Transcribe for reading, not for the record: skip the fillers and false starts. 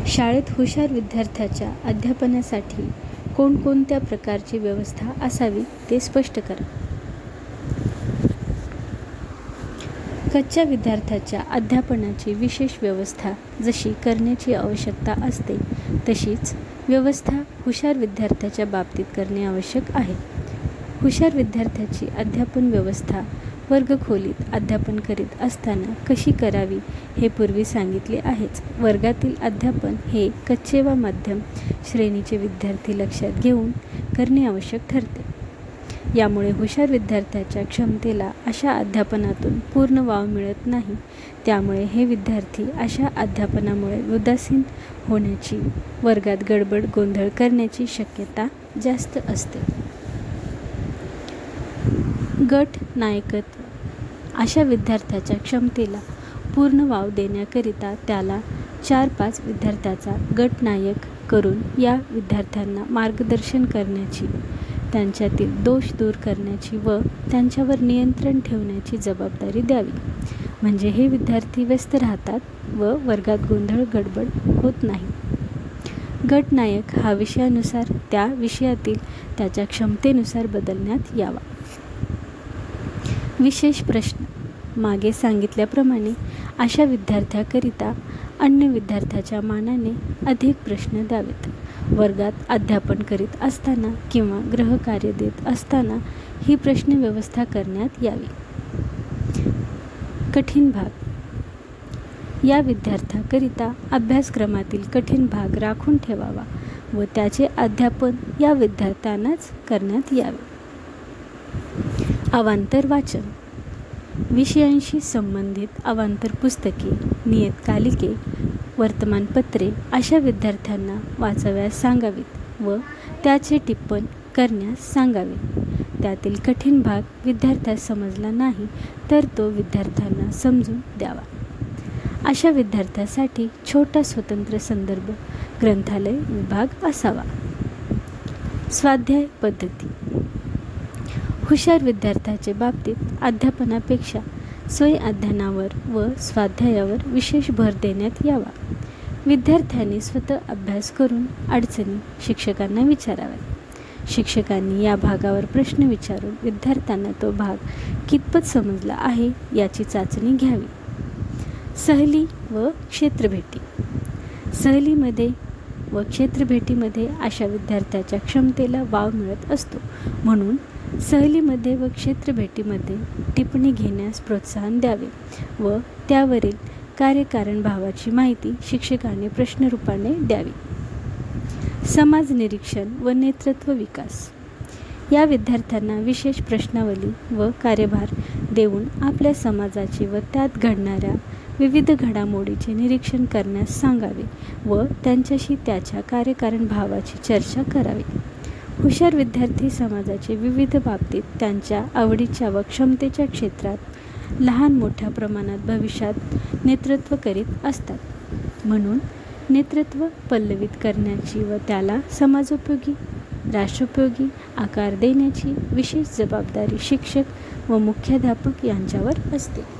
शाळेत हुशार विद्यार्थ्याच्या अध्यापनासाठी कोणकोणत्या प्रकारची व्यवस्था असावी ते स्पष्ट करा. कच्च्या विद्यार्थ्याच्या अध्यापनाची विशेष व्यवस्था जशी करण्याची आवश्यकता असते तशीच व्यवस्था हुशार विद्यार्थ्याच्या बाबतीत करणे आवश्यक आहे. हुशार विद्यार्थ्याची अध्यापन व्यवस्था वर्गखोलीत अध्यापन करीत असताना कशी करावी हे पूर्वी सांगितले आहेच. वर्गातील अध्यापन हे कच्चे व मध्यम श्रेणीचे विद्यार्थी लक्षात घेऊन करणे आवश्यक ठरते. यामुळे हुशार विद्यार्थ्याच्या क्षमतेला अशा अध्यापनातून पूर्ण वाव मिळत नाही. त्यामुळे हे विद्यार्थी अशा अध्यापनामुळे उदासीन होण्याची, वर्गात गडबड गोंधळ करण्याची शक्यता जास्त असते. गट नायकत्व अशा विद्यार्थ्याच्या क्षमतेला पूर्ण वाव देण्याकरिता त्याला 4-5 विद्यार्थ्याचा गट नायक करून या विद्यार्थ्यांना मार्गदर्शन करण्याची, त्यांच्यातील दोष दूर करण्याची व त्यांच्यावर नियंत्रण ठेवण्याची जबाबदारी द्यावी. म्हणजे हे विद्यार्थी व्यस्त राहतात व वर्गात गोंधळ गडबड होत नाही. गट नायक हा विषयानुसार त्या विषयातील त्याच्या क्षमतेनुसार बदलण्यात यावा. विशेष प्रश्न मागे सांगितल्याप्रमाणे अशा विद्यार्थ्याकरिता अन्य विद्यार्थ्याच्या मानाने अधिक प्रश्न द्यावेत. वर्गात अध्यापन करीत असताना किंवा गृहकार्य देत असताना ही प्रश्न व्यवस्था करण्यात यावी. कठीण भाग या विद्यार्थ्याकरिता अभ्यासक्रमातील कठीण भाग राखून ठेवावा व त्याचे अध्यापन या विद्यार्थ्यांनाच करण्यात यावे. अवांतर वाचन विषयांशी संबंधित अवांतर पुस्तके, नियतकालिके, वर्तमानपत्रे अशा विद्यार्थ्यांना वाचाव्यास सांगावीत व त्याचे टिप्पण करण्यास सांगावे. त्यातील कठीण भाग विद्यार्थ्यास समजला नाही तर तो विद्यार्थ्यांना समजून द्यावा. अशा विद्यार्थ्यासाठी छोटा स्वतंत्र संदर्भ ग्रंथालय विभाग असावा. स्वाध्याय पद्धती हुशार विद्यार्थ्याचे बाबतीत अध्यापनापेक्षा स्वयं अध्ययनावर व स्वाध्यायावर विशेष भर देण्यात यावा. विद्यार्थ्यांनी स्वतः अभ्यास करून अडचणी शिक्षकांना विचाराव्यात. शिक्षकांनी या भागावर प्रश्न विचारून विद्यार्थ्यांना तो भाग कितपत समजला आहे याची चाचणी घ्यावी. सहली व क्षेत्रभेटी सहलीमध्ये व क्षेत्रभेटीमध्ये अशा विद्यार्थ्याच्या क्षमतेला वाव मिळत असतो. म्हणून सहलीमध्ये व क्षेत्रभेटीमध्ये टिप्पणी घेण्यास प्रोत्साहन द्यावे व त्यावरील कार्यकारण भावाची माहिती शिक्षकांनी प्रश्नरूपाने द्यावी. समाज निरीक्षण व नेतृत्व विकास या विद्यार्थ्यांना विशेष प्रश्नावली व कार्यभार देऊन आपल्या समाजाचे व त्यात घडणाऱ्या विविध घडामोडीचे निरीक्षण करण्यास सांगावे व त्यांच्याशी त्याच्या कार्यकारण भावाची चर्चा करावी. हुशार विद्यार्थी समाजाचे विविध बाबतीत त्यांच्या आवडीच्या व क्षमतेच्या क्षेत्रात लहान मोठ्या प्रमाणात भविष्यात नेतृत्व करीत असतात. म्हणून नेतृत्व पल्लवित करण्याची व त्याला समाजोपयोगी, राष्ट्रोपयोगी आकार देण्याची विशेष जबाबदारी शिक्षक व मुख्याध्यापक यांच्यावर असते.